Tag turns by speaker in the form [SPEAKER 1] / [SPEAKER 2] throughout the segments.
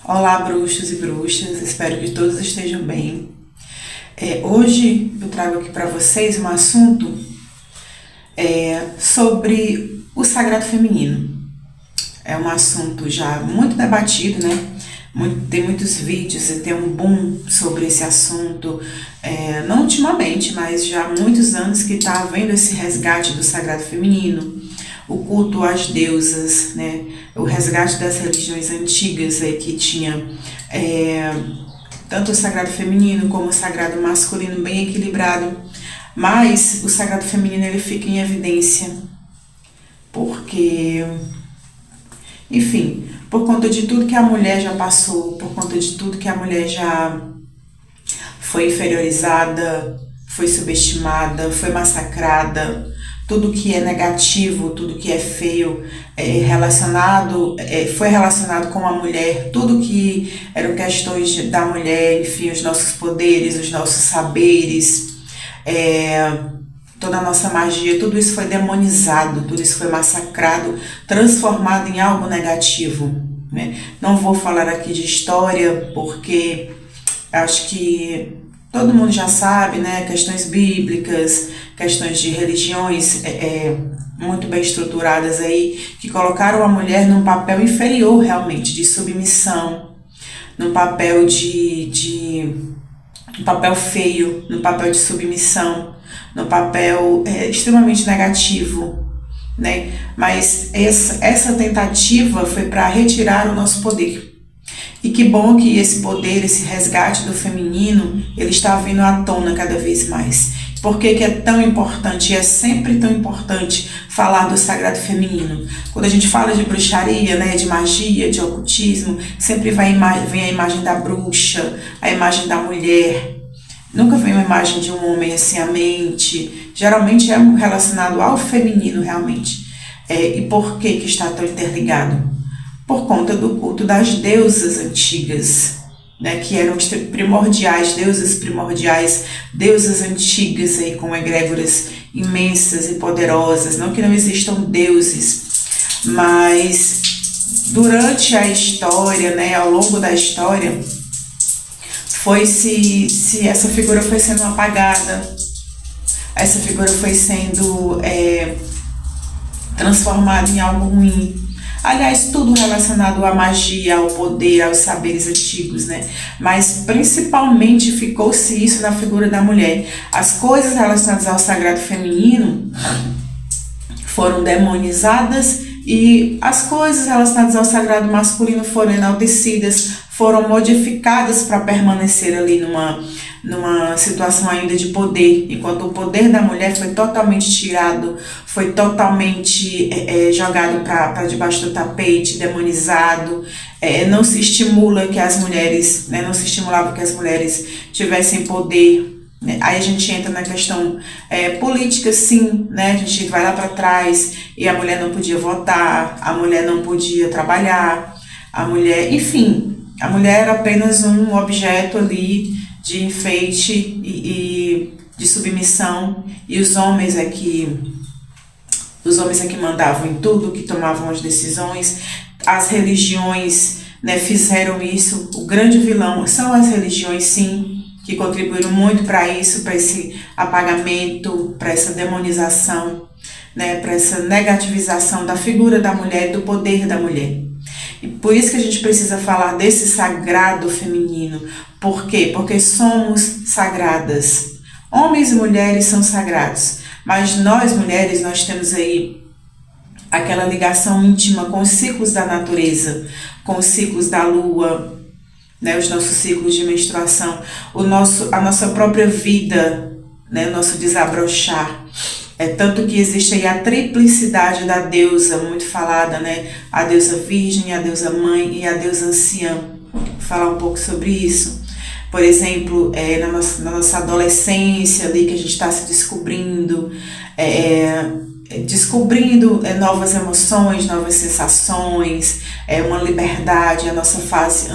[SPEAKER 1] Olá, bruxos e bruxas, espero que todos estejam bem. Hoje eu trago aqui para vocês um assunto sobre o sagrado feminino. É um assunto já muito debatido, né? Tem muitos vídeos e tem um boom sobre esse assunto, não ultimamente, mas já há muitos anos que está havendo esse resgate do sagrado feminino, o culto às deusas, né? O resgate das religiões antigas aí que tinha tanto o sagrado feminino como o sagrado masculino bem equilibrado, mas o sagrado feminino ele fica em evidência porque, enfim, por conta de tudo que a mulher já passou, por conta de tudo que a mulher já foi inferiorizada, foi subestimada, foi massacrada, tudo que é negativo, tudo que é feio foi relacionado com a mulher, tudo que eram questões da mulher, enfim, os nossos poderes, os nossos saberes, toda a nossa magia, tudo isso foi demonizado, tudo isso foi massacrado, transformado em algo negativo, né? Não vou falar aqui de história, porque acho que todo mundo já sabe, né? Questões bíblicas, questões de religiões muito bem estruturadas aí, que colocaram a mulher num papel inferior realmente, de submissão, num papel um papel feio, num papel de submissão, num papel extremamente negativo, né? Mas essa tentativa foi para retirar o nosso poder. E que bom que esse poder, esse resgate do feminino, ele está vindo à tona cada vez mais. Por que é tão importante, e é sempre tão importante falar do sagrado feminino? Quando a gente fala de bruxaria, né, de magia, de ocultismo, sempre vem a imagem da bruxa, a imagem da mulher. Nunca vem uma imagem de um homem assim, a mente. Geralmente é relacionado ao feminino, realmente. E por que está tão interligado? Por conta do culto das deusas antigas, né, que eram primordiais, deusas antigas aí, com egrégoras imensas e poderosas. Não que não existam deuses, mas durante a história, né, ao longo da história, essa figura foi sendo apagada, essa figura foi sendo transformada em algo ruim. Aliás, tudo relacionado à magia, ao poder, aos saberes antigos, né? Mas principalmente ficou-se isso na figura da mulher. As coisas relacionadas ao sagrado feminino foram demonizadas e as coisas relacionadas ao sagrado masculino foram enaltecidas, foram modificadas para permanecer ali numa situação ainda de poder, enquanto o poder da mulher foi totalmente tirado, foi totalmente jogado para debaixo do tapete, demonizado. Não se estimula que as mulheres, né, não se estimulava que as mulheres tivessem poder. Aí a gente entra na questão política, sim, né? A gente vai lá para trás e a mulher não podia votar, a mulher não podia trabalhar, a mulher, enfim, a mulher era apenas um objeto ali de enfeite e de submissão, e os homens é que mandavam em tudo, que tomavam as decisões. As religiões, né, fizeram isso. O grande vilão são as religiões, sim, que contribuíram muito para isso, para esse apagamento, para essa demonização, né, para essa negativização da figura da mulher, do poder da mulher. E por isso que a gente precisa falar desse sagrado feminino. Por quê? Porque somos sagradas. Homens e mulheres são sagrados, mas nós mulheres, nós temos aí aquela ligação íntima com os ciclos da natureza, com os ciclos da lua, né, os nossos ciclos de menstruação, a nossa própria vida, né, o nosso desabrochar. Tanto que existe aí a triplicidade da deusa, muito falada, né? A deusa virgem, a deusa mãe e a deusa anciã. Vou falar um pouco sobre isso. Por exemplo, na nossa adolescência ali, que a gente está se descobrindo, novas emoções, novas sensações, uma liberdade, a nossa face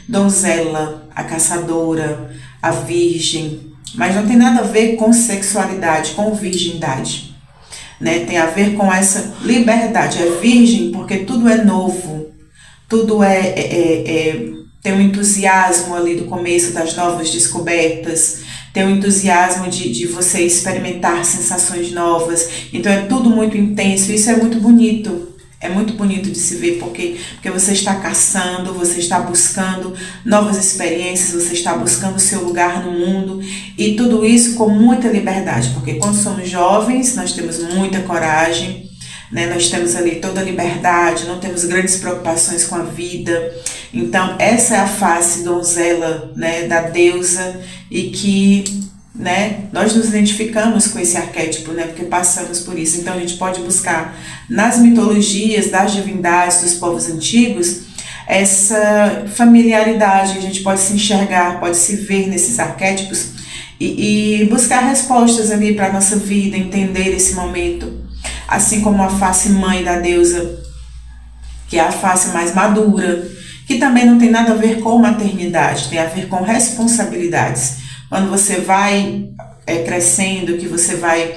[SPEAKER 1] donzela, a caçadora, a virgem. Mas não tem nada a ver com sexualidade, com virgindade, né? Tem a ver com essa liberdade. É virgem porque tudo é novo, tudo tem um entusiasmo ali do começo das novas descobertas, tem um entusiasmo de você experimentar sensações novas, então é tudo muito intenso, isso é muito bonito. É muito bonito de se ver, porque você está caçando, você está buscando novas experiências, você está buscando o seu lugar no mundo, e tudo isso com muita liberdade, porque quando somos jovens, nós temos muita coragem, né? Nós temos ali toda a liberdade, não temos grandes preocupações com a vida. Então essa é a face donzela, né, da deusa, e que, né, nós nos identificamos com esse arquétipo, né, porque passamos por isso. Então a gente pode buscar nas mitologias das divindades dos povos antigos essa familiaridade, a gente pode se enxergar, pode se ver nesses arquétipos e buscar respostas ali para a nossa vida, entender esse momento. Assim como a face mãe da deusa, que é a face mais madura, que também não tem nada a ver com maternidade, tem a ver com responsabilidades. Quando você vai crescendo, que você vai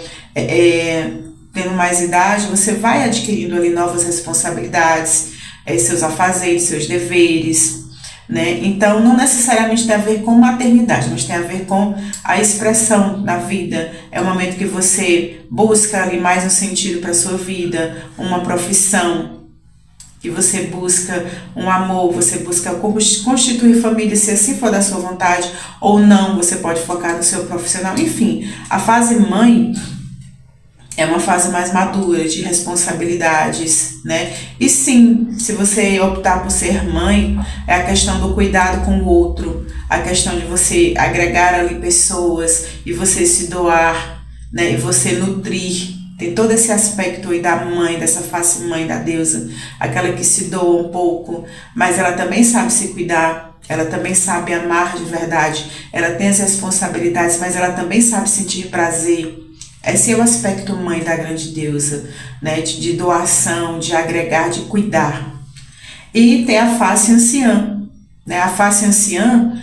[SPEAKER 1] tendo mais idade, você vai adquirindo ali novas responsabilidades, seus afazeres, seus deveres, né? Então, não necessariamente tem a ver com maternidade, mas tem a ver com a expressão da vida. É o momento que você busca ali mais um sentido para a sua vida, uma profissão, que você busca um amor, você busca constituir família, se assim for da sua vontade, ou não, você pode focar no seu profissional. Enfim, a fase mãe é uma fase mais madura, de responsabilidades, né? E sim, se você optar por ser mãe, é a questão do cuidado com o outro, a questão de você agregar ali pessoas, e você se doar, né? E você nutrir. Tem todo esse aspecto aí da mãe, dessa face mãe da deusa, aquela que se doa um pouco, mas ela também sabe se cuidar, ela também sabe amar de verdade, ela tem as responsabilidades, mas ela também sabe sentir prazer. Esse é o aspecto mãe da grande deusa, né? De doação, de agregar, de cuidar. E tem a face anciã, né? A face anciã,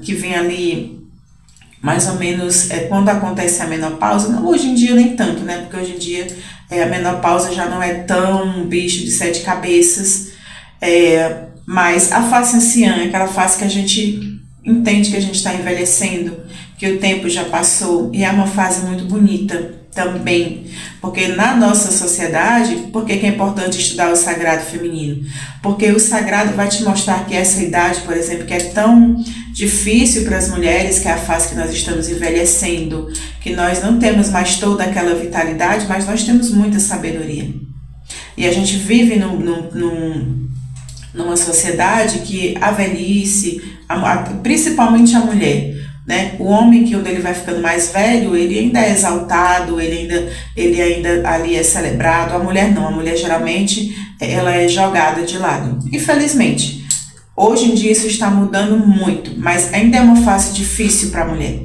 [SPEAKER 1] que vem ali mais ou menos quando acontece a menopausa, não, hoje em dia nem tanto, né? Porque hoje em dia a menopausa já não é tão um bicho de 7 cabeças, mas a face anciã é aquela face que a gente entende que a gente está envelhecendo, que o tempo já passou, e é uma fase muito bonita também, porque na nossa sociedade, por que é importante estudar o sagrado feminino? Porque o sagrado vai te mostrar que essa idade, por exemplo, que é tão difícil para as mulheres, que é a fase que nós estamos envelhecendo, que nós não temos mais toda aquela vitalidade, mas nós temos muita sabedoria. E a gente vive numa sociedade que a velhice, principalmente a mulher, né? O homem, que quando ele vai ficando mais velho, ele ainda é exaltado, ele ainda ali é celebrado. A mulher não, a mulher geralmente ela é jogada de lado. Infelizmente, hoje em dia isso está mudando muito, mas ainda é uma fase difícil para a mulher.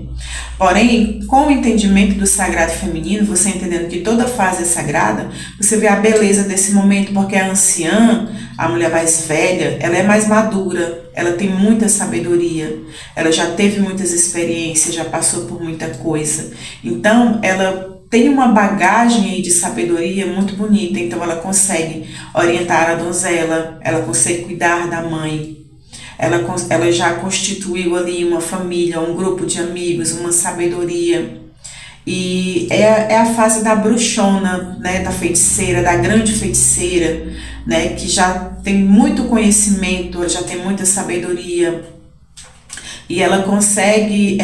[SPEAKER 1] Porém, com o entendimento do sagrado feminino, você entendendo que toda fase é sagrada, você vê a beleza desse momento, porque a anciã, a mulher mais velha, ela é mais madura, ela tem muita sabedoria, ela já teve muitas experiências, já passou por muita coisa. Então, ela tem uma bagagem aí de sabedoria muito bonita, então ela consegue orientar a donzela, ela consegue cuidar da mãe. Ela já constituiu ali uma família, um grupo de amigos, uma sabedoria. E é a fase da bruxona, né, da feiticeira, da grande feiticeira, né, que já tem muito conhecimento, ela já tem muita sabedoria. E ela consegue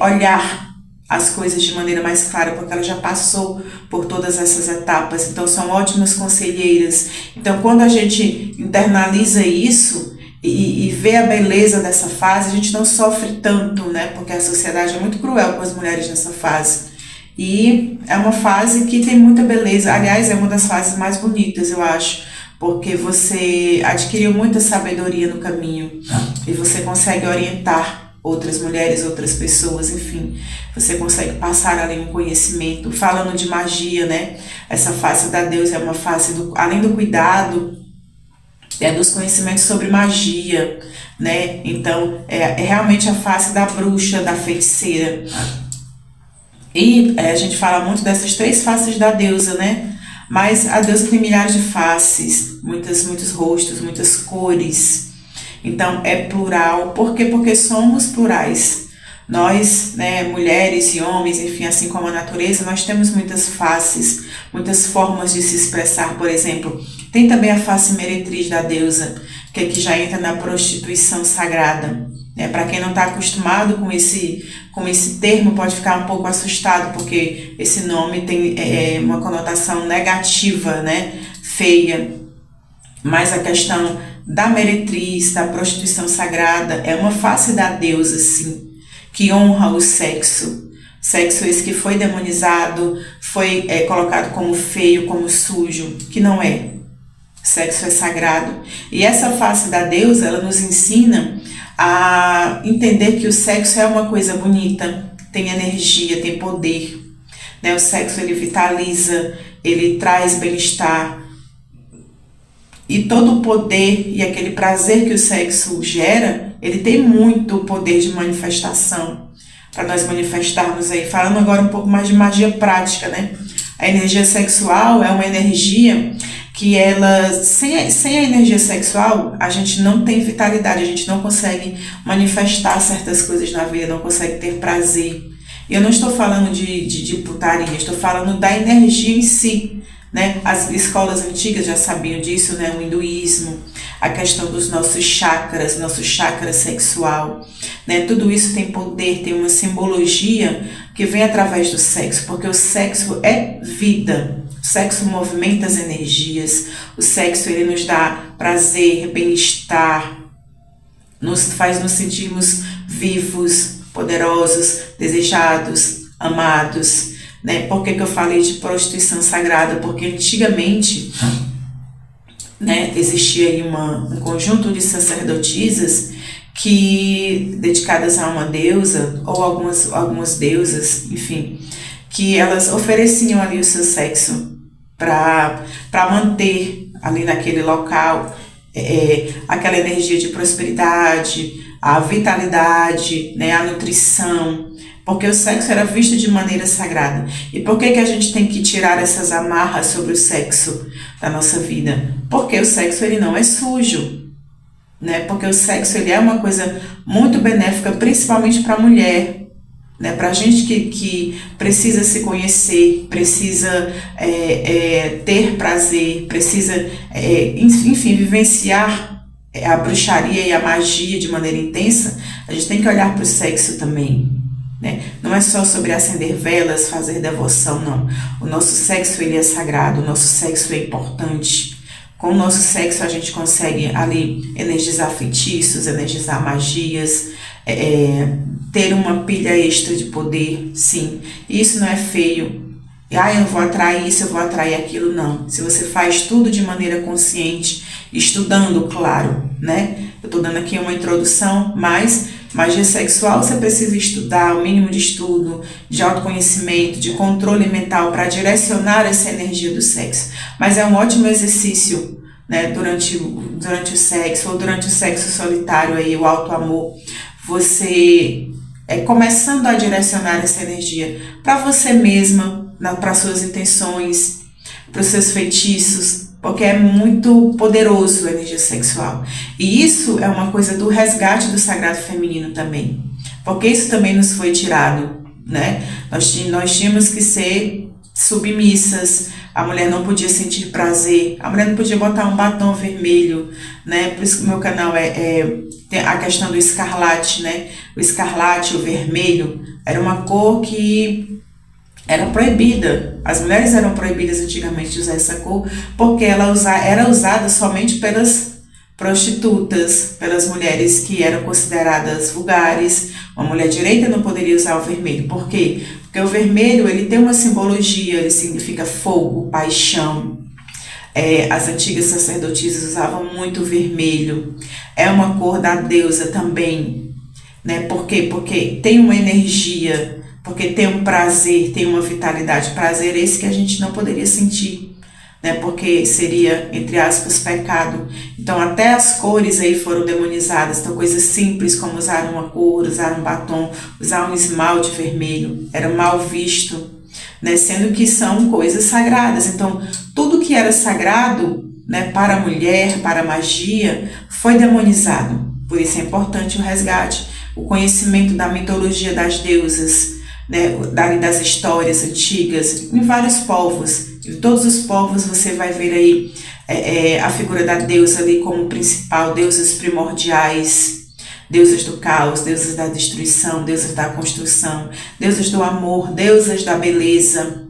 [SPEAKER 1] olhar as coisas de maneira mais clara, porque ela já passou por todas essas etapas. Então são ótimas conselheiras. Então quando a gente internaliza isso, e ver a beleza dessa fase, a gente não sofre tanto, né? Porque a sociedade é muito cruel com as mulheres nessa fase. E é uma fase que tem muita beleza. Aliás, é uma das fases mais bonitas, eu acho, porque você adquiriu muita sabedoria no caminho e você consegue orientar outras mulheres, outras pessoas, enfim, você consegue passar ali um conhecimento. Falando de magia, né? Essa face da deusa é uma face além do cuidado, dos conhecimentos sobre magia, né? Então, é realmente a face da bruxa, da feiticeira. E a gente fala muito dessas 3 faces da deusa, né? Mas a deusa tem milhares de faces, muitos rostos, muitas cores. Então é plural. Por quê? Porque somos plurais. Nós, né, mulheres e homens, enfim, assim como a natureza, nós temos muitas faces, muitas formas de se expressar. Por exemplo, tem também a face meretriz da deusa, que aqui já entra na prostituição sagrada. Para quem não está acostumado com esse termo, pode ficar um pouco assustado, porque esse nome tem uma conotação negativa, né, feia. Mas a questão da meretriz, da prostituição sagrada, é uma face da deusa, sim, que honra o sexo. Sexo esse que foi demonizado, foi colocado como feio, como sujo, que não é. Sexo é sagrado. E essa face da deusa, ela nos ensina a entender que o sexo é uma coisa bonita, tem energia, tem poder. Né? O sexo, ele vitaliza, ele traz bem-estar. E todo o poder e aquele prazer que o sexo gera, ele tem muito poder de manifestação. Para nós manifestarmos aí, falando agora um pouco mais de magia prática, né? A energia sexual é uma energia que ela, sem a energia sexual, a gente não tem vitalidade, a gente não consegue manifestar certas coisas na vida, não consegue ter prazer. E eu não estou falando de putaria, estou falando da energia em si, né? As escolas antigas já sabiam disso, né? O hinduísmo, a questão dos nossos chakras, nosso chakra sexual, né? Tudo isso tem poder, tem uma simbologia que vem através do sexo, porque o sexo é vida. O sexo movimenta as energias, o sexo ele nos dá prazer, bem-estar, nos faz nos sentirmos vivos, poderosos, desejados, amados, né? Por que eu falei de prostituição sagrada? Porque antigamente, né, existia aí um conjunto de sacerdotisas que dedicadas a uma deusa, ou algumas deusas, enfim, que elas ofereciam ali o seu sexo para manter ali naquele local aquela energia de prosperidade, a vitalidade, né, a nutrição, porque o sexo era visto de maneira sagrada. E por que a gente tem que tirar essas amarras sobre o sexo da nossa vida? Porque o sexo ele não é sujo, né? Porque o sexo ele é uma coisa muito benéfica, principalmente para a mulher, né? Para a gente que precisa se conhecer, precisa ter prazer, precisa, enfim, vivenciar a bruxaria e a magia de maneira intensa, a gente tem que olhar para o sexo também. Né? Não é só sobre acender velas, fazer devoção, não. O nosso sexo ele é sagrado, o nosso sexo é importante. Com o nosso sexo a gente consegue ali energizar feitiços, energizar magias, ter uma pilha extra de poder, sim. E isso não é feio. Eu vou atrair isso, eu vou atrair aquilo, não. Se você faz tudo de maneira consciente, estudando, claro, né? Eu estou dando aqui uma introdução, mas magia sexual você precisa estudar, o mínimo de estudo, de autoconhecimento, de controle mental para direcionar essa energia do sexo. Mas é um ótimo exercício, né, durante o sexo ou durante o sexo solitário, aí, o auto-amor, você começando a direcionar essa energia para você mesma, para suas intenções, para os seus feitiços, porque é muito poderoso a energia sexual. E isso é uma coisa do resgate do sagrado feminino também, porque isso também nos foi tirado, né? Nós tínhamos que ser submissas, a mulher não podia sentir prazer, a mulher não podia botar um batom vermelho, né? Por isso que o meu canal tem a questão do escarlate, né? O escarlate, o vermelho, era uma cor que era proibida. As mulheres eram proibidas antigamente de usar essa cor, porque ela era usada somente pelas prostitutas, pelas mulheres que eram consideradas vulgares. Uma mulher direita não poderia usar o vermelho. Por quê? Porque o vermelho ele tem uma simbologia, ele significa fogo, paixão. As antigas sacerdotisas usavam muito o vermelho. É uma cor da deusa também, né? Por quê? Porque tem uma energia, porque tem um prazer, tem uma vitalidade. Prazer esse que a gente não poderia sentir, né? Porque seria, entre aspas, pecado. Então até as cores aí foram demonizadas. Então coisas simples como usar uma cor, usar um batom, usar um esmalte vermelho, era mal visto, né, sendo que são coisas sagradas. Então, tudo que era sagrado, né, para a mulher, para a magia, foi demonizado. Por isso é importante o resgate, o conhecimento da mitologia das deusas, né, das histórias antigas, em vários povos. Em todos os povos você vai ver aí a figura da deusa ali como principal, deusas primordiais, deusas do caos, deusas da destruição, deusas da construção, deusas do amor, deusas da beleza,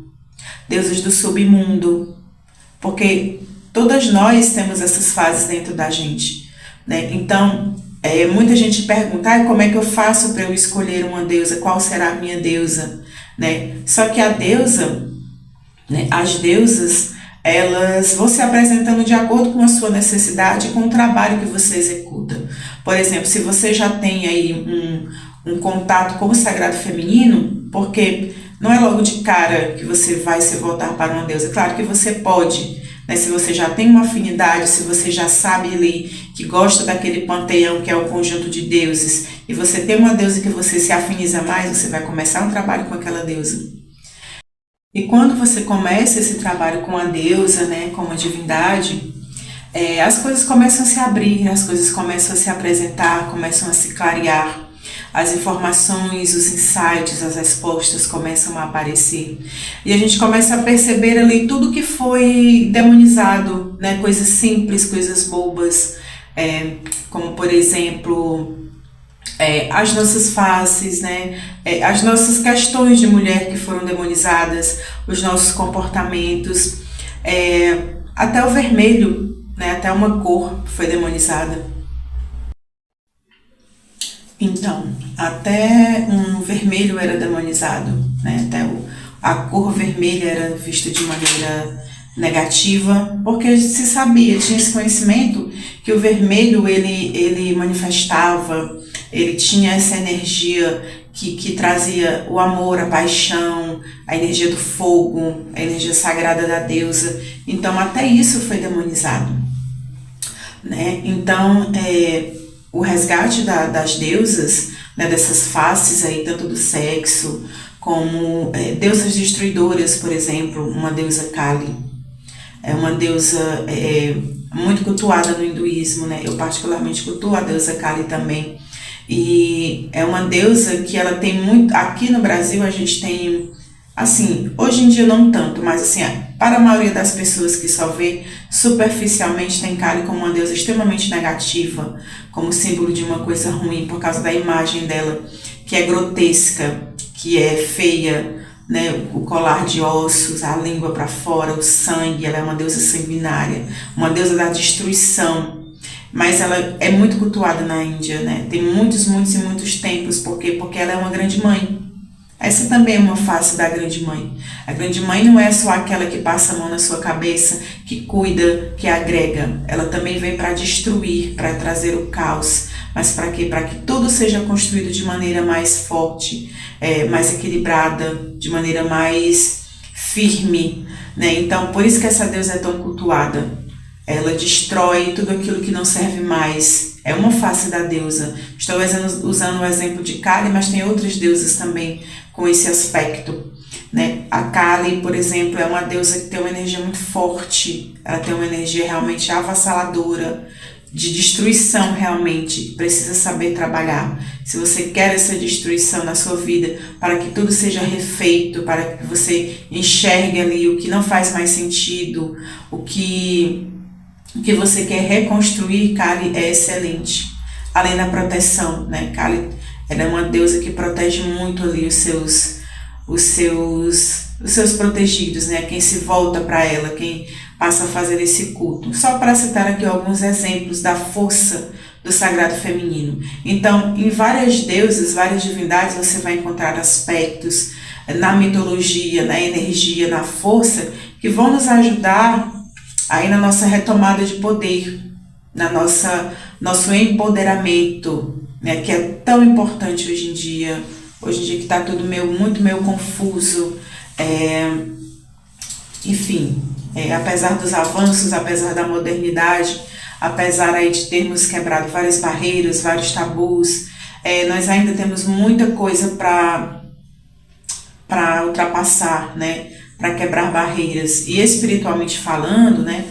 [SPEAKER 1] deusas do submundo, porque todas nós temos essas fases dentro da gente, né? Então, muita gente pergunta, como é que eu faço para eu escolher uma deusa, qual será a minha deusa, né? Só que a deusa, né, as deusas, elas vão se apresentando de acordo com a sua necessidade e com o trabalho que você executa. Por exemplo, se você já tem aí um contato com o sagrado feminino, porque não é logo de cara que você vai se voltar para uma deusa. Claro que você pode, né, se você já tem uma afinidade, se você já sabe ali que gosta daquele panteão que é o conjunto de deuses, e você tem uma deusa que você se afiniza mais, você vai começar um trabalho com aquela deusa. E quando você começa esse trabalho com a deusa, né, com a divindade, as coisas começam a se abrir, as coisas começam a se apresentar, começam a se clarear, as informações, os insights, as respostas começam a aparecer. E a gente começa a perceber ali tudo que foi demonizado, né, coisas simples, coisas bobas, como por exemplo, as nossas faces, né? As nossas questões de mulher que foram demonizadas, os nossos comportamentos, até o vermelho, né? Até uma cor foi demonizada. Então, até um vermelho era demonizado, né? Até a cor vermelha era vista de maneira negativa, porque se sabia, tinha esse conhecimento que o vermelho ele manifestava, ele tinha essa energia que trazia o amor, a paixão, a energia do fogo, a energia sagrada da deusa. Então até isso foi demonizado, né? Então o resgate das deusas, né, dessas faces aí, tanto do sexo como deusas destruidoras, por exemplo, uma deusa Kali, é uma deusa muito cultuada no hinduísmo, né? Eu particularmente cultuo a deusa Kali também. E é uma deusa que ela tem muito... Aqui no Brasil a gente tem, assim, hoje em dia não tanto, mas assim, para a maioria das pessoas que só vê superficialmente, tem Kali como uma deusa extremamente negativa, como símbolo de uma coisa ruim, por causa da imagem dela, que é grotesca, que é feia, né? O colar de ossos, a língua para fora, o sangue. Ela é uma deusa sanguinária, uma deusa da destruição. Mas ela é muito cultuada na Índia, né? Tem muitos e muitos templos. Por quê? Porque ela é uma grande mãe. Essa também é uma face da grande mãe. A grande mãe não é só aquela que passa a mão na sua cabeça, que cuida, que agrega. Ela também vem para destruir, para trazer o caos. Mas para quê? Para que tudo seja construído de maneira mais forte, mais equilibrada, de maneira mais firme, né? Então, por isso que essa deusa é tão cultuada. Ela destrói tudo aquilo que não serve mais. É uma face da deusa. Estou usando o exemplo de Kali, mas tem outras deusas também com esse aspecto, né? A Kali, por exemplo, é uma deusa que tem uma energia muito forte. Ela tem uma energia realmente avassaladora, de destruição realmente. Precisa saber trabalhar. Se você quer essa destruição na sua vida, para que tudo seja refeito, para que você enxergue ali o que não faz mais sentido, o que você quer reconstruir, Kali é excelente. Além da proteção, né? Kali, ela é uma deusa que protege muito ali os seus protegidos, né? Quem se volta para ela, quem passa a fazer esse culto. Só para citar aqui alguns exemplos da força do sagrado feminino. Então, em várias deusas, várias divindades, você vai encontrar aspectos na mitologia, na energia, na força, que vão nos ajudar aí na nossa retomada de poder, na nosso empoderamento, né, que é tão importante hoje em dia que está tudo muito meio confuso, enfim, apesar dos avanços, apesar da modernidade, apesar aí de termos quebrado várias barreiras, vários tabus, nós ainda temos muita coisa para para ultrapassar, né, para quebrar barreiras. E espiritualmente falando, né,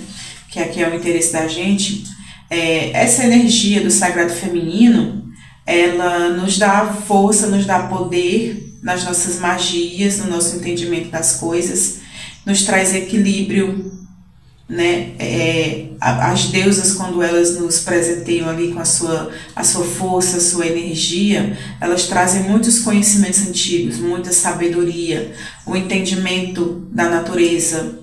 [SPEAKER 1] que aqui é o interesse da gente, essa energia do sagrado feminino, ela nos dá força, nos dá poder nas nossas magias, no nosso entendimento das coisas, nos traz equilíbrio, né? As deusas, quando elas nos presenteiam ali com a sua força, a sua energia, elas trazem muitos conhecimentos antigos, muita sabedoria, o entendimento da natureza,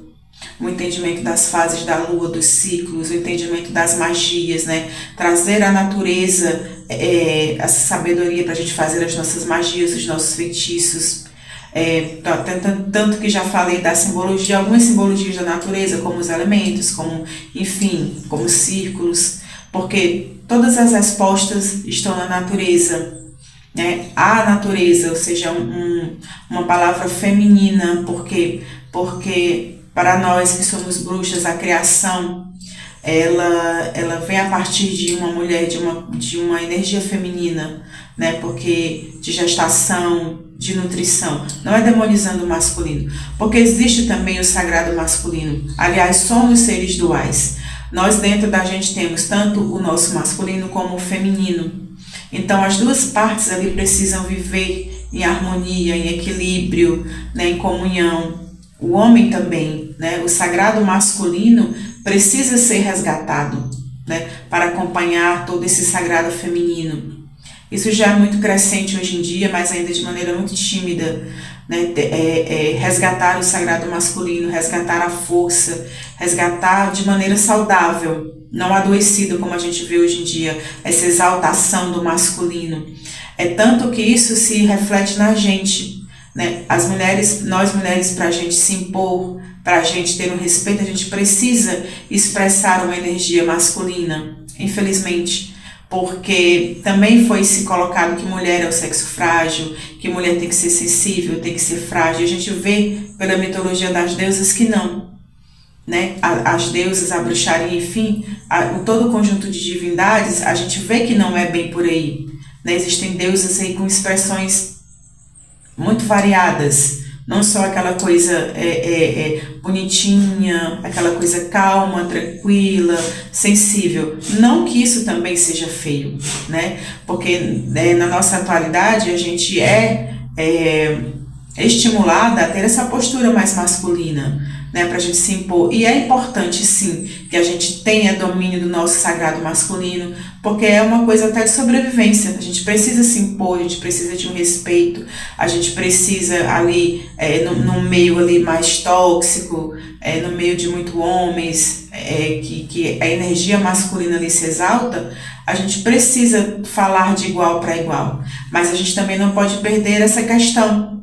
[SPEAKER 1] o entendimento das fases da lua, dos ciclos, o entendimento das magias, né? Trazer a natureza, essa sabedoria para a gente fazer as nossas magias, os nossos feitiços. Tanto que já falei da simbologia, algumas simbologias da natureza, como os elementos, como, enfim, como círculos, porque todas as respostas estão na natureza, né? A natureza, ou seja, uma palavra feminina, porque para nós que somos bruxas, a criação, ela vem a partir de uma mulher, de uma energia feminina, né? Porque de gestação, de nutrição, não é demonizando o masculino, porque existe também o sagrado masculino. Aliás, somos seres duais. Nós dentro da gente temos tanto o nosso masculino como o feminino. Então as duas partes ali precisam viver em harmonia, em equilíbrio, né, em comunhão. O homem também, né, o sagrado masculino precisa ser resgatado, né, para acompanhar todo esse sagrado feminino. Isso já é muito crescente hoje em dia, mas ainda de maneira muito tímida, né? Resgatar o sagrado masculino, resgatar a força, resgatar de maneira saudável, não adoecida como a gente vê hoje em dia, essa exaltação do masculino. É tanto que isso se reflete na gente, né? As mulheres, nós mulheres, para a gente se impor, para a gente ter um respeito, a gente precisa expressar uma energia masculina, infelizmente. Porque também foi se colocado que mulher é o sexo frágil, que mulher tem que ser sensível, tem que ser frágil. A gente vê pela mitologia das deusas que não, né? As deusas, a bruxaria, enfim, todo o conjunto de divindades, a gente vê que não é bem por aí, né? Existem deusas aí com expressões muito variadas, não só aquela coisa bonitinha, aquela coisa calma, tranquila, sensível. Não que isso também seja feio, né? Porque na nossa atualidade a gente é estimulada a ter essa postura mais masculina, né, para a gente se impor. E é importante, sim, que a gente tenha domínio do nosso sagrado masculino, porque é uma coisa até de sobrevivência. A gente precisa se impor, a gente precisa de um respeito, a gente precisa ali, num meio ali mais tóxico, no meio de muitos homens, que a energia masculina ali se exalta, a gente precisa falar de igual para igual. Mas a gente também não pode perder essa questão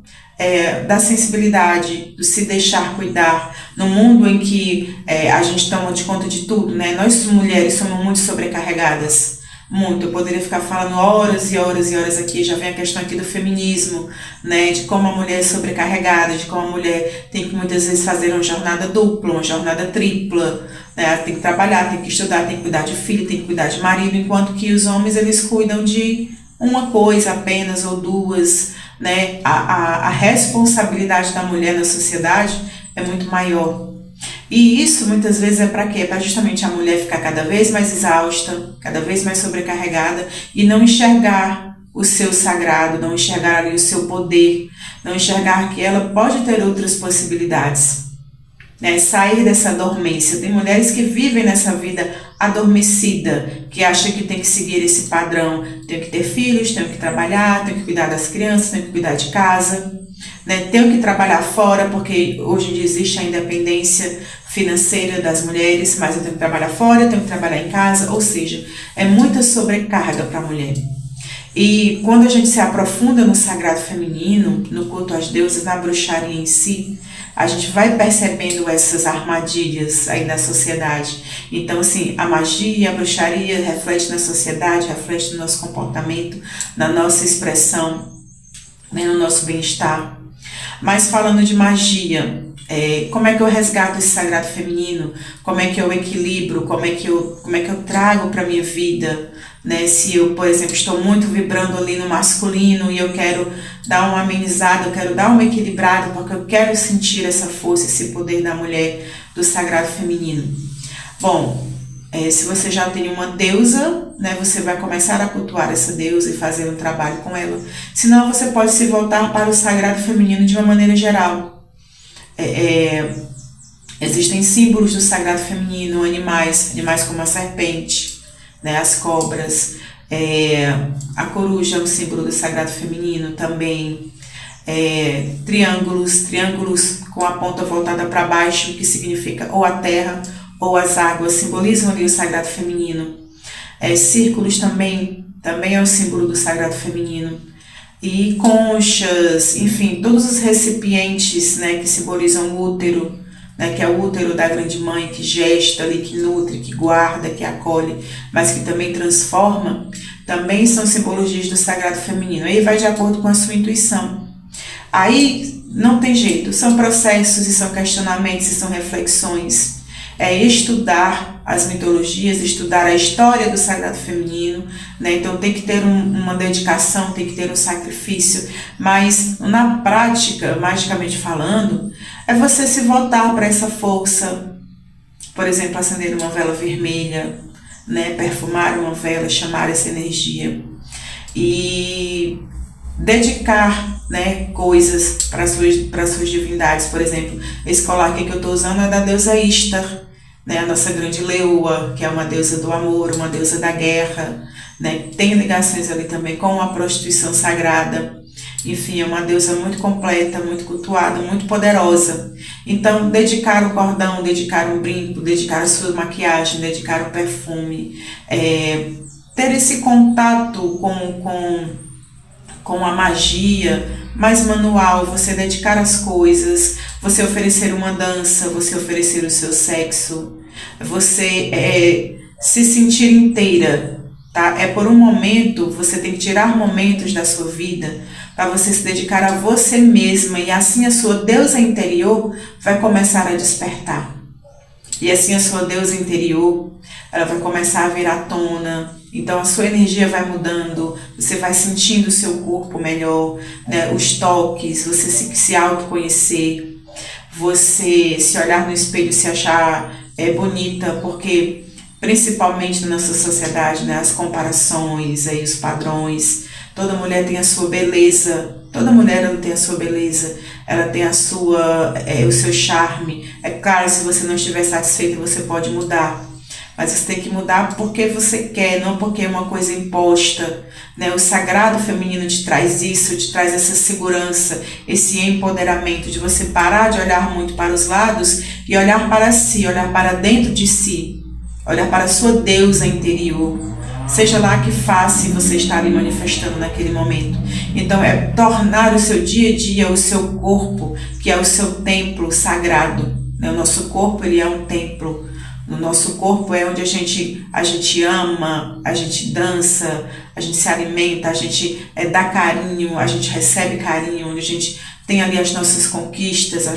[SPEAKER 1] da sensibilidade, do se deixar cuidar, no mundo em que a gente toma de conta de tudo, né? Nós mulheres somos muito sobrecarregadas, muito. Eu poderia ficar falando horas e horas e horas aqui, já vem a questão aqui do feminismo, né? De como a mulher é sobrecarregada, de como a mulher tem que muitas vezes fazer uma jornada dupla, uma jornada tripla, né? Ela tem que trabalhar, tem que estudar, tem que cuidar de filho, tem que cuidar de marido, enquanto que os homens, eles cuidam de uma coisa apenas ou duas, né? A responsabilidade da mulher na sociedade é muito maior. E isso muitas vezes é para quê? Para justamente a mulher ficar cada vez mais exausta, cada vez mais sobrecarregada e não enxergar o seu sagrado, não enxergar ali o seu poder, não enxergar que ela pode ter outras possibilidades, né? Sair dessa dormência. Tem mulheres que vivem nessa vida adormecida, que acham que tem que seguir esse padrão, tem que ter filhos, tem que trabalhar, tem que cuidar das crianças, tem que cuidar de casa, né? Tenho que trabalhar fora, porque hoje em dia existe a independência financeira das mulheres, mas eu tenho que trabalhar fora, eu tenho que trabalhar em casa, ou seja, é muita sobrecarga para a mulher. E quando a gente se aprofunda no sagrado feminino, no culto às deusas, na bruxaria em si, a gente vai percebendo essas armadilhas aí da sociedade. Então, assim, a magia, a bruxaria reflete na sociedade, reflete no nosso comportamento, na nossa expressão, né, no nosso bem-estar. Mas falando de magia, como é que eu resgato esse sagrado feminino? Como é que eu equilibro? Como é que eu trago para a minha vida? Né? Se eu, por exemplo, estou muito vibrando ali no masculino e eu quero dar uma amenizada, eu quero dar uma equilibrada, porque eu quero sentir essa força, esse poder da mulher, do sagrado feminino. Bom, se você já tem uma deusa, né, você vai começar a cultuar essa deusa e fazer um trabalho com ela. Senão você pode se voltar para o sagrado feminino de uma maneira geral. Existem símbolos do sagrado feminino, animais como a serpente, né, as cobras, a coruja é um símbolo do sagrado feminino também. Triângulos com a ponta voltada para baixo, que significa ou a terra ou as águas, simbolizam ali o sagrado feminino. Círculos também é o símbolo do sagrado feminino. E conchas, enfim, todos os recipientes, né, que simbolizam o útero, né, que é o útero da grande mãe, que gesta ali, que nutre, que guarda, que acolhe, mas que também transforma, também são simbologias do sagrado feminino. Aí vai de acordo com a sua intuição. Aí não tem jeito, são processos e são questionamentos e são reflexões. Estudar as mitologias, estudar a história do sagrado feminino, né? Então tem que ter uma dedicação, tem que ter um sacrifício, mas na prática, magicamente falando, é você se voltar para essa força, por exemplo, acender uma vela vermelha, né? Perfumar uma vela, chamar essa energia e dedicar, né, coisas para suas divindades. Por exemplo, esse colar aqui que eu estou usando é da deusa Ishtar, né, a nossa grande leoa, que é uma deusa do amor, uma deusa da guerra, né, tem ligações ali também com a prostituição sagrada. Enfim, é uma deusa muito completa, muito cultuada, muito poderosa. Então, dedicar o cordão, dedicar um brinco, dedicar a sua maquiagem, dedicar o perfume, ter esse contato com a magia mais manual, você dedicar as coisas, você oferecer uma dança, você oferecer o seu sexo, você se sentir inteira, tá? Por um momento, você tem que tirar momentos da sua vida para você se dedicar a você mesma, e assim a sua deusa interior vai começar a despertar. E assim a sua deusa interior, ela vai começar a vir à tona. Então a sua energia vai mudando, você vai sentindo o seu corpo melhor, né? Os toques, você se autoconhecer, você se olhar no espelho e se achar bonita, porque principalmente na nossa sociedade, né, as comparações, aí, os padrões, toda mulher tem a sua beleza, toda mulher ela tem a sua beleza, ela tem o seu charme. É claro, se você não estiver satisfeita, você pode mudar. Mas você tem que mudar porque você quer, não porque é uma coisa imposta, né? O sagrado feminino te traz isso, te traz essa segurança, esse empoderamento de você parar de olhar muito para os lados e olhar para si, olhar para dentro de si, olhar para a sua deusa interior, seja lá que face você está ali manifestando naquele momento. Então tornar o seu dia a dia, o seu corpo, que é o seu templo sagrado, né? O nosso corpo, ele é um templo. No nosso corpo é onde a gente ama, a gente dança, a gente se alimenta, a gente dá carinho, a gente recebe carinho, onde a gente tem ali as nossas conquistas,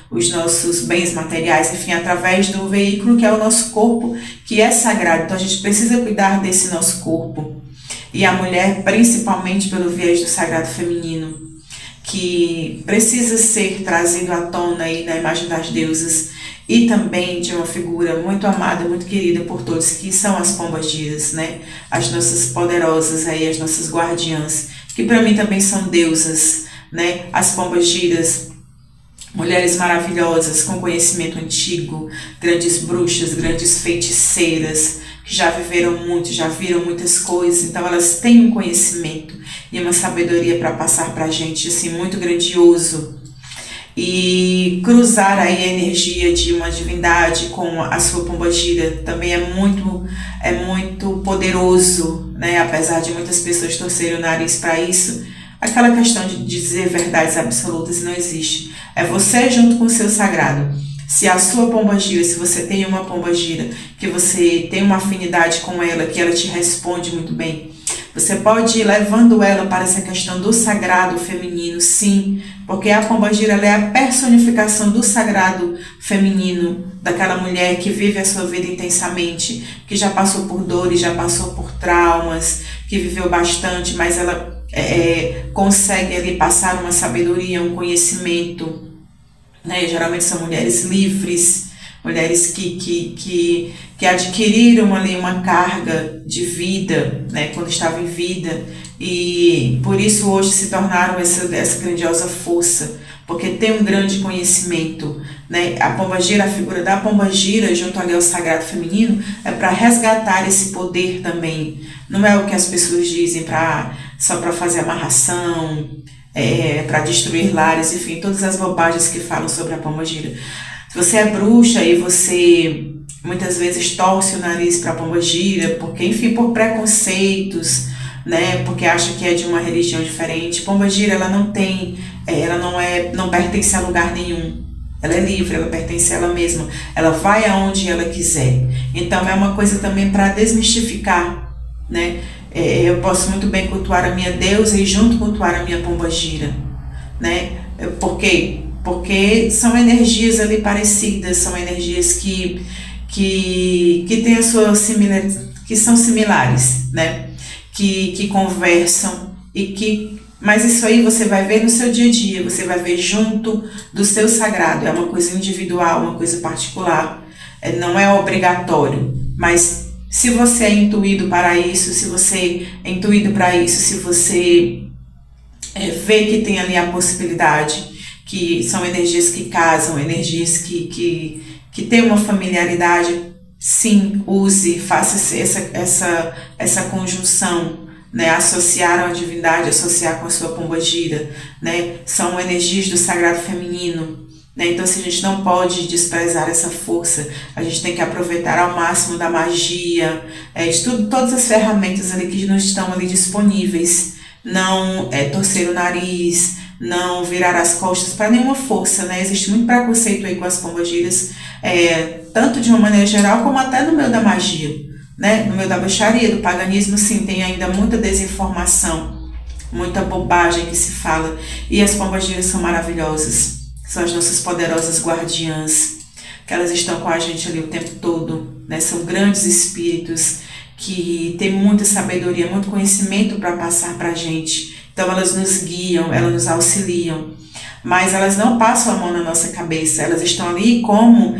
[SPEAKER 1] os nossos bens materiais, enfim, através do veículo que é o nosso corpo, que é sagrado. Então a gente precisa cuidar desse nosso corpo. E a mulher, principalmente pelo viés do sagrado feminino, que precisa ser trazido à tona aí na imagem das deusas, e também de uma figura muito amada, muito querida por todos, que são as pombagiras, né? As nossas poderosas aí, as nossas guardiãs, que para mim também são deusas, né? As pombagiras, mulheres maravilhosas, com conhecimento antigo, grandes bruxas, grandes feiticeiras, que já viveram muito, já viram muitas coisas, então elas têm um conhecimento e uma sabedoria para passar para a gente, assim, muito grandioso. E cruzar aí a energia de uma divindade com a sua pombagira também é muito poderoso, né? Apesar de muitas pessoas torcerem o nariz para isso, aquela questão de dizer verdades absolutas não existe. É você junto com o seu sagrado. Se a sua pombagira, se você tem uma pombagira, que você tem uma afinidade com ela, que ela te responde muito bem, você pode ir levando ela para essa questão do sagrado feminino, sim, porque a pombagira ela é a personificação do sagrado feminino, daquela mulher que vive a sua vida intensamente, que já passou por dores, já passou por traumas, que viveu bastante, mas ela conseguem ali passar uma sabedoria, um conhecimento, né? Geralmente são mulheres livres, mulheres que adquiriram ali uma carga de vida, né? Quando estavam em vida, e por isso hoje se tornaram essa grandiosa força, porque tem um grande conhecimento, né? A pombagira, a figura da pombagira junto ali ao sagrado feminino é para resgatar esse poder também. Não é o que as pessoas dizem só para fazer amarração, para destruir lares, enfim, todas as bobagens que falam sobre a pombagira. Se você é bruxa e você muitas vezes torce o nariz para a pombagira, porque, enfim, por preconceitos, né, porque acha que é de uma religião diferente, pombagira, ela não pertence a lugar nenhum. Ela é livre, ela pertence a ela mesma. Ela vai aonde ela quiser. Então é uma coisa também para desmistificar, né? Eu posso muito bem cultuar a minha deusa e junto cultuar a minha pombagira, né? Por quê? Porque são energias ali parecidas, são energias que têm a sua que são similares, né? Que conversam mas isso aí você vai ver no seu dia a dia, você vai ver junto do seu sagrado, é uma coisa individual, uma coisa particular, não é obrigatório, mas se você é intuído para isso, se você é intuído para isso, se você vê que tem ali a possibilidade, que são energias que casam, energias que têm uma familiaridade, sim, use, faça essa conjunção, né, associar a divindade, associar com a sua pombagira, né, são energias do sagrado feminino, né, então assim, a gente não pode desprezar essa força, a gente tem que aproveitar ao máximo da magia, todas as ferramentas ali que nos estão ali disponíveis, não torcer o nariz, não virar as costas para nenhuma força, né, existe muito preconceito aí com as pombagiras, tanto de uma maneira geral como até no meio da magia. Né? No meio da bruxaria, do paganismo, sim, tem ainda muita desinformação, muita bobagem que se fala, e as pombagiras são maravilhosas, são as nossas poderosas guardiãs, que elas estão com a gente ali o tempo todo, né? São grandes espíritos que têm muita sabedoria, muito conhecimento para passar para a gente, então elas nos guiam, elas nos auxiliam, mas elas não passam a mão na nossa cabeça, elas estão ali como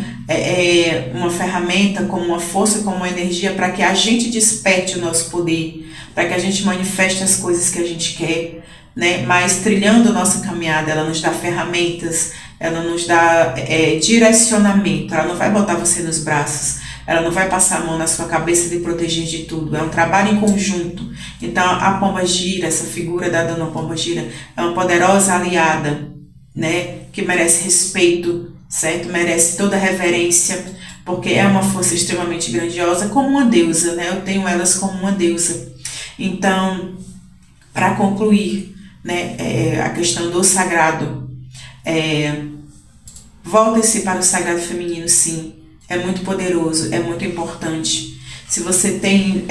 [SPEAKER 1] uma ferramenta, como uma força, como uma energia para que a gente desperte o nosso poder, para que a gente manifeste as coisas que a gente quer, né? Mas trilhando a nossa caminhada, ela nos dá ferramentas, ela nos dá direcionamento, ela não vai botar você nos braços, ela não vai passar a mão na sua cabeça e lhe proteger de tudo, é um trabalho em conjunto. Então a pombagira, essa figura da dona pombagira, é uma poderosa aliada, né, que merece respeito, certo? Merece toda reverência, porque é uma força extremamente grandiosa, como uma deusa, né? Eu tenho elas como uma deusa. Então, para concluir, né, a questão do sagrado, volta-se para o sagrado feminino, sim, é muito poderoso, é muito importante. Se você tem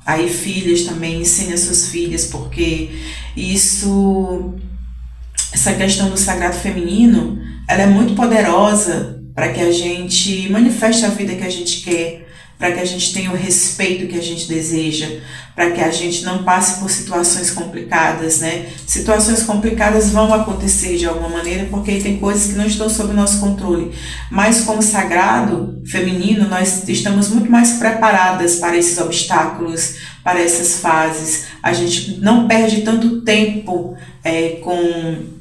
[SPEAKER 1] aí filhas também, ensine as suas filhas, porque essa questão do sagrado feminino, ela é muito poderosa para que a gente manifeste a vida que a gente quer, para que a gente tenha o respeito que a gente deseja, para que a gente não passe por situações complicadas, né? Situações complicadas vão acontecer de alguma maneira, porque tem coisas que não estão sob o nosso controle. Mas como sagrado feminino, nós estamos muito mais preparadas para esses obstáculos, para essas fases. A gente não perde tanto tempo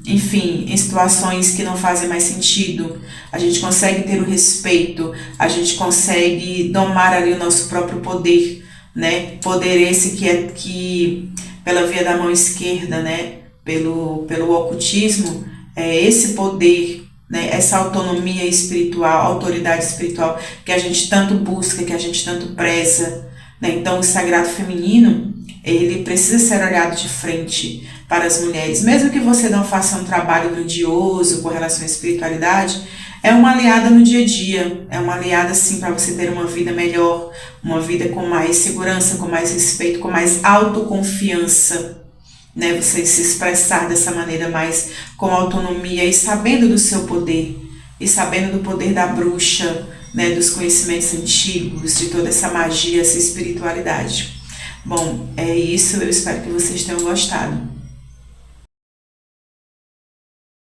[SPEAKER 1] em situações que não fazem mais sentido. A gente consegue ter o respeito, a gente consegue domar ali o nosso próprio poder, né? Poder esse que pela via da mão esquerda, né? Pelo ocultismo, esse poder, né? Essa autonomia espiritual, autoridade espiritual que a gente tanto busca, que a gente tanto preza, né? Então o sagrado feminino, ele precisa ser olhado de frente para as mulheres, mesmo que você não faça um trabalho grandioso com relação à espiritualidade, é uma aliada no dia a dia, é uma aliada sim para você ter uma vida melhor, uma vida com mais segurança, com mais respeito, com mais autoconfiança, né? Você se expressar dessa maneira mais com autonomia e sabendo do seu poder, e sabendo do poder da bruxa, né? Dos conhecimentos antigos, de toda essa magia, essa espiritualidade. Bom, é isso. Eu espero que vocês tenham gostado.